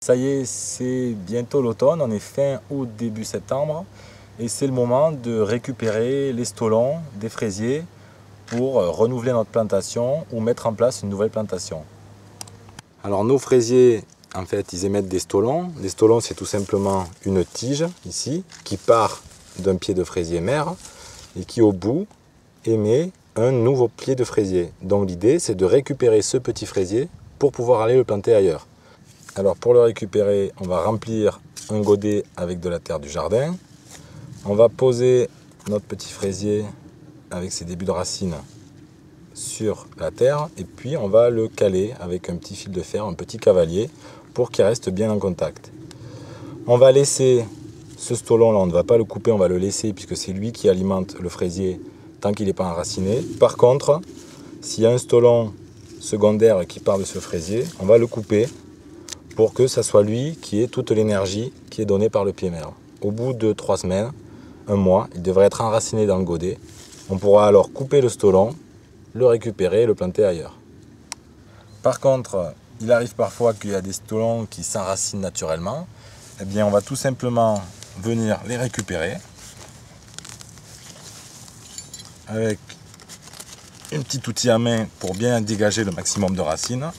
Ça y est, c'est bientôt l'automne, on est fin août, début septembre, et c'est le moment de récupérer les stolons des fraisiers pour renouveler notre plantation ou mettre en place une nouvelle plantation. Alors nos fraisiers, en fait, ils émettent des stolons. Les stolons, c'est tout simplement une tige, ici, qui part d'un pied de fraisier mère et qui, au bout, émet un nouveau pied de fraisier. Donc l'idée, c'est de récupérer ce petit fraisier pour pouvoir aller le planter ailleurs. Alors pour le récupérer, on va remplir un godet avec de la terre du jardin. On va poser notre petit fraisier avec ses débuts de racines sur la terre et puis on va le caler avec un petit fil de fer, un petit cavalier pour qu'il reste bien en contact. On va laisser ce stolon là, on ne va pas le couper, on va le laisser puisque c'est lui qui alimente le fraisier tant qu'il n'est pas enraciné. Par contre, s'il y a un stolon secondaire qui part de ce fraisier, on va le couper pour que ça soit lui qui ait toute l'énergie qui est donnée par le pied mère. Au bout de 3 semaines, un mois, il devrait être enraciné dans le godet. On pourra alors couper le stolon, le récupérer et le planter ailleurs. Par contre, il arrive parfois qu'il y a des stolons qui s'enracinent naturellement. Eh bien, on va tout simplement venir les récupérer avec un petit outil à main pour bien dégager le maximum de racines.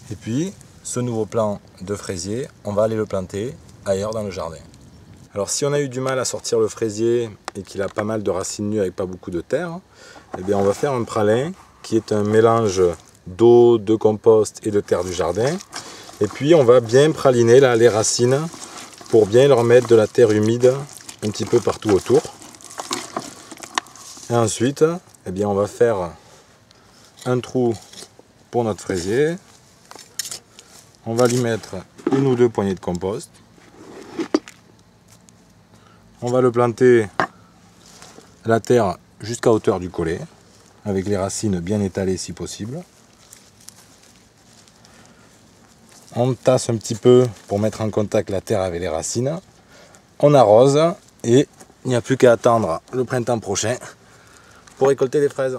Et puis, ce nouveau plant de fraisier, on va aller le planter ailleurs dans le jardin. Alors si on a eu du mal à sortir le fraisier et qu'il a pas mal de racines nues avec pas beaucoup de terre, eh bien on va faire un pralin qui est un mélange d'eau, de compost et de terre du jardin. Et puis on va bien praliner là, les racines pour bien leur mettre de la terre humide un petit peu partout autour. Et ensuite, eh bien on va faire un trou pour notre fraisier. On va lui mettre 1 ou 2 poignées de compost. On va le planter à la terre jusqu'à hauteur du collet, avec les racines bien étalées si possible. On tasse un petit peu pour mettre en contact la terre avec les racines. On arrose et il n'y a plus qu'à attendre le printemps prochain pour récolter des fraises.